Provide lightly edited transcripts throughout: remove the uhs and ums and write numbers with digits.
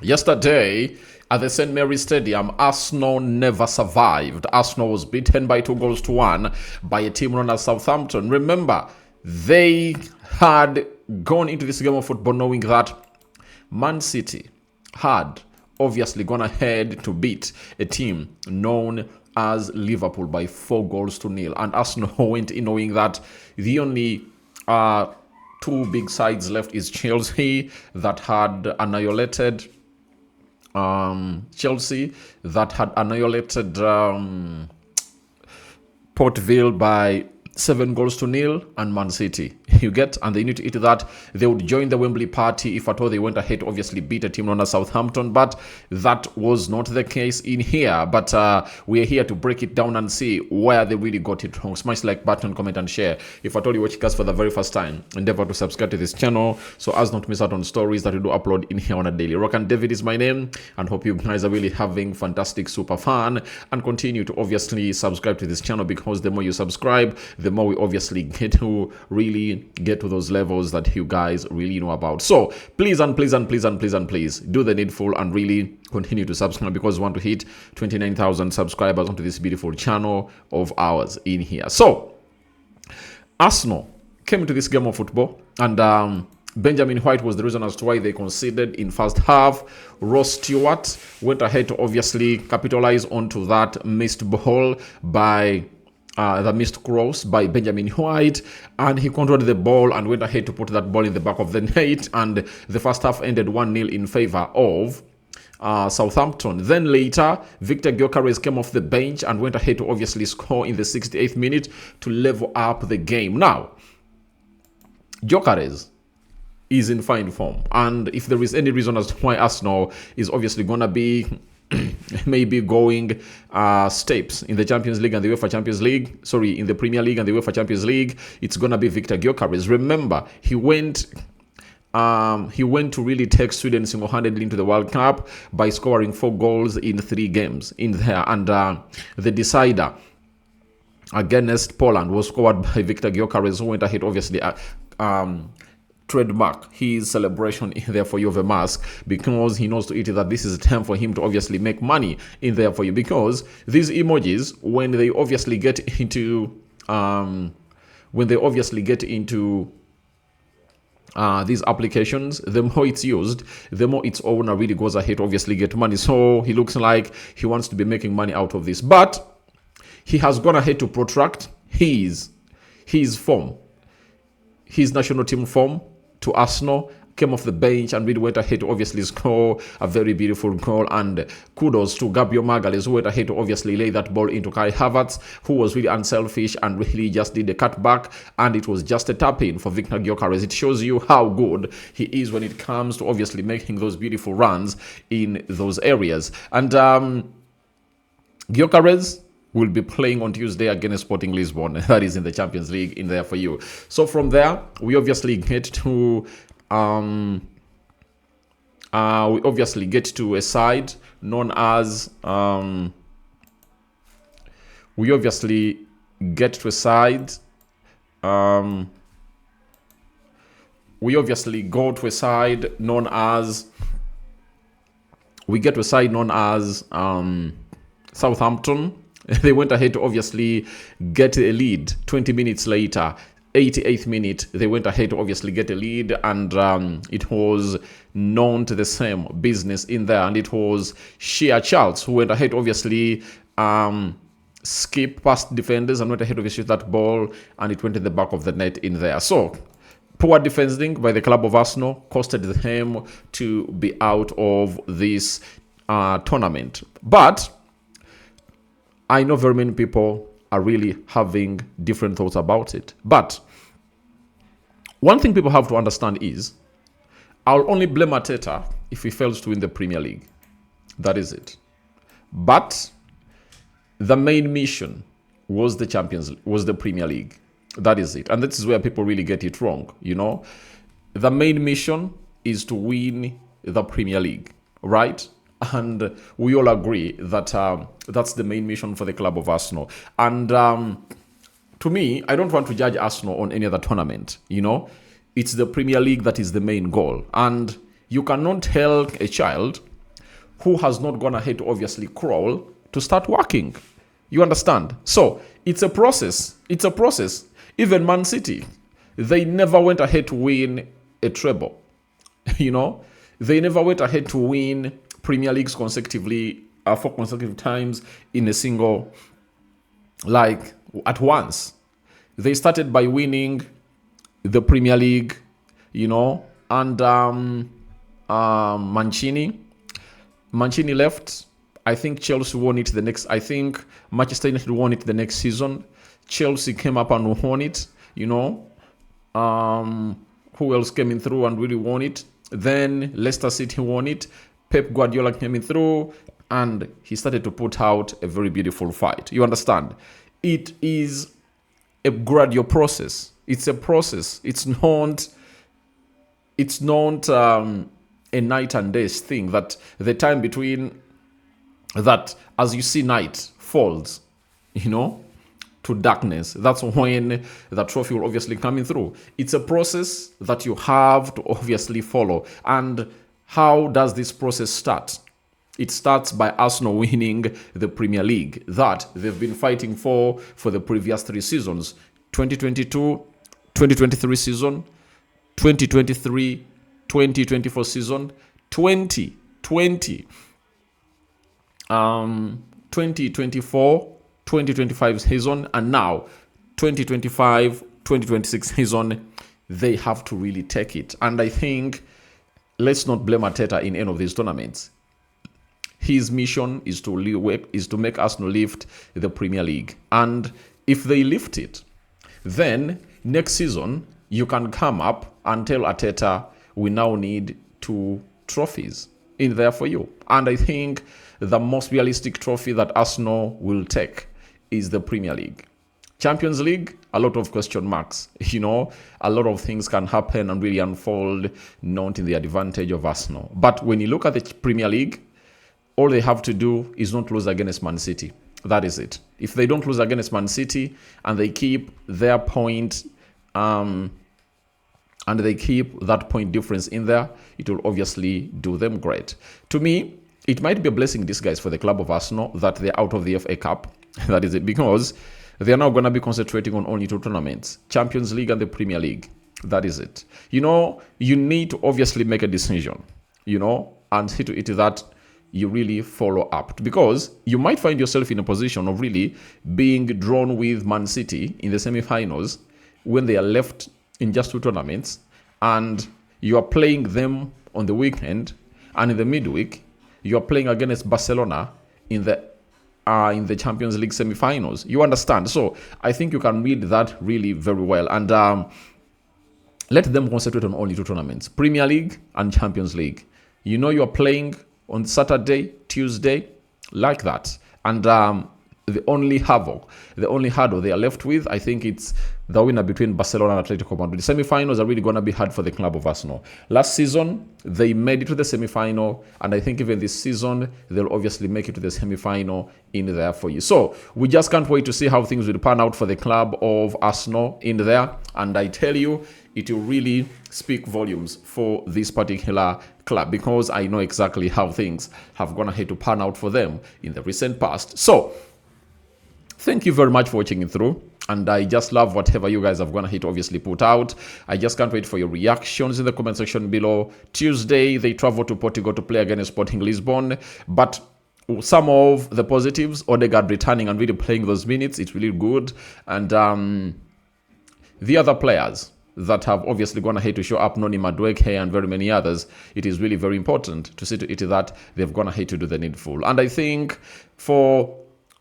Yesterday, at the St. Mary's Stadium, Arsenal never survived. Arsenal was beaten by 2-1 by a team known as Southampton. Remember, they had gone into this game of football knowing that Man City had obviously gone ahead to beat a team known as Liverpool by 4-0. And Arsenal went in knowing that the only two big sides left is Chelsea that had annihilated Port Vale by 7-0, and Man City. You get, and they need to eat that. They would join the Wembley party if at all they went ahead to obviously beat a team known as Southampton, but that was not the case in here. But we are here to break it down and see where they really got it wrong. Smash like button, comment, and share. If at all you watch us for the very first time, endeavor to subscribe to this channel so as not to miss out on stories that we do upload in here on a daily. Rokani David is my name, and hope you guys are really having fantastic super fun, and continue to obviously subscribe to this channel, because the more you subscribe, the more we obviously get to really get to those levels that you guys really know about. So please and please and please and please and please do the needful and really continue to subscribe, because we want to hit 29,000 subscribers onto this beautiful channel of ours in here. So Arsenal came into this game of football, and Benjamin White was the reason as to why they conceded in first half. Ross Stewart went ahead to obviously capitalize onto that missed ball by the missed cross by Benjamin White, and he controlled the ball and went ahead to put that ball in the back of the net, and the first half ended 1-0 in favor of Southampton. Then later, Victor Gyökeres came off the bench and went ahead to obviously score in the 68th minute to level up the game. Now, Gyökeres is in fine form, and if there is any reason as to why Arsenal is obviously gonna be maybe going steps in the Champions League and the UEFA Champions League, in the Premier League and the UEFA Champions League, it's gonna be Victor Gyökeres. Remember, he went to really take Sweden single-handedly into the World Cup by scoring 4 goals in 3 games in there, and the decider against Poland was scored by Victor Gyökeres, who went ahead obviously trademark his celebration in there for you of a mask, because he knows to it that this is a time for him to obviously make money in there for you, because these emojis, when they obviously get into these applications, the more it's used, the more its owner really goes ahead to obviously get money. So he looks like he wants to be making money out of this, but he has gone ahead to protract his form, his national team form, to Arsenal, came off the bench and really went ahead to obviously score a very beautiful goal. And kudos to Gabriel Magalhaes, who went ahead to obviously lay that ball into Kai Havertz, who was really unselfish and really just did a cutback, and it was just a tap-in for Victor Gyökeres. It shows you how good he is when it comes to obviously making those beautiful runs in those areas. And Gyökeres will be playing on Tuesday against Sporting Lisbon. That is in the Champions League in there for you. So from there, we obviously get to a side known as we obviously get to a side we obviously go to a side known as Southampton. They went ahead to obviously get a lead 20 minutes later. 88th minute, they went ahead to obviously get a lead, and it was known to the same business in there, and it was Shea Charles who went ahead to obviously skip past defenders and went ahead to shoot that ball, and it went in the back of the net in there. So poor defending by the club of Arsenal costed them to be out of this tournament. But I know very many people are really having different thoughts about it. But one thing people have to understand is, I'll only blame Arteta if he fails to win the Premier League. That is it. But the main mission was the Premier League. That is it. And this is where people really get it wrong, you know. The main mission is to win the Premier League, right? And we all agree that that's the main mission for the club of Arsenal. And to me, I don't want to judge Arsenal on any other tournament. You know, it's the Premier League that is the main goal. And you cannot tell a child who has not gone ahead to obviously crawl to start working. You understand? So it's a process. It's a process. Even Man City, they never went ahead to win a treble. You know, they never went ahead to win Premier Leagues consecutively, 4 consecutive times in a single, like at once. They started by winning the Premier League, you know, and Mancini left. I think Chelsea won it the next. I think Manchester United won it the next season. Chelsea came up and won it. You know, who else came in through and really won it? Then Leicester City won it. Pep Guardiola came in through, and he started to put out a very beautiful fight. You understand? It is a gradual process. It's a process. It's not a night and days thing. That the time between that, as you see night falls, you know, to darkness, that's when the trophy will obviously come in through. It's a process that you have to obviously follow. And how does this process start? It starts by Arsenal winning the Premier League that they've been fighting for the previous 3 seasons. 2022, 2023 season, 2023, 2024 season, 2020, 2024, 2025 season, and now 2025, 2026 season. They have to really take it. And I think let's not blame Arteta in any of these tournaments. His mission is to make Arsenal lift the Premier League. And if they lift it, then next season you can come up and tell Arteta, we now need 2 trophies in there for you. And I think the most realistic trophy that Arsenal will take is the Premier League. Champions League, a lot of question marks. You know, a lot of things can happen and really unfold, not in the advantage of Arsenal. But when you look at the Premier League, all they have to do is not lose against Man City. That is it. If they don't lose against Man City and they keep their point, and they keep that point difference in there, it will obviously do them great. To me, it might be a blessing in disguise for the club of Arsenal that they're out of the FA Cup. That is it, because they are now going to be concentrating on only 2 tournaments, Champions League and the Premier League. That is it. You know, you need to obviously make a decision, you know, and see to it that you really follow up, because you might find yourself in a position of really being drawn with Man City in the semi-finals when they are left in just 2 tournaments, and you are playing them on the weekend, and in the midweek you are playing against Barcelona in the Champions League semi-finals. You understand? So I think you can read that really very well, and let them concentrate on only 2 tournaments, Premier League and Champions League. You know, you are playing on Saturday, Tuesday, like that. And the only hurdle they are left with, I think it's the winner between Barcelona and Atletico Madrid. The semi-finals are really going to be hard for the club of Arsenal. Last season, they made it to the semi-final, and I think even this season, they'll obviously make it to the semi-final in there for you. So we just can't wait to see how things will pan out for the club of Arsenal in there. And I tell you, it will really speak volumes for this particular club, because I know exactly how things have gone ahead to pan out for them in the recent past. So thank you very much for watching it through. And I just love whatever you guys have gone ahead to obviously put out. I just can't wait for your reactions in the comment section below. Tuesday, they travel to Portugal to play against Sporting Lisbon. But some of the positives, Odegaard returning and really playing those minutes, it's really good. And the other players that have obviously gone ahead to show up, Noni Madueke and very many others, it is really very important to see to it that they've gone ahead to do the needful. And I think for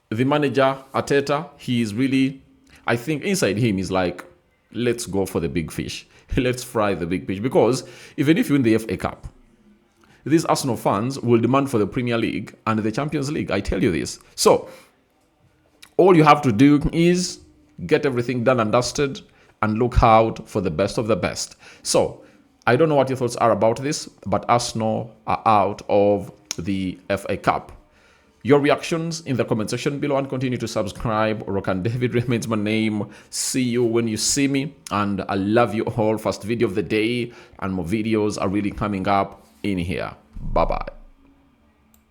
the manager, Arteta, he is really, I think inside him is like, let's go for the big fish. Let's fry the big fish. Because even if you win the FA Cup, these Arsenal fans will demand for the Premier League and the Champions League. I tell you this. So all you have to do is get everything done and dusted and look out for the best of the best. So I don't know what your thoughts are about this, but Arsenal are out of the FA Cup. Your reactions in the comment section below, and continue to subscribe. Rokani David remains my name. See you when you see me, and I love you all. First video of the day, and more videos are really coming up in here. Bye bye.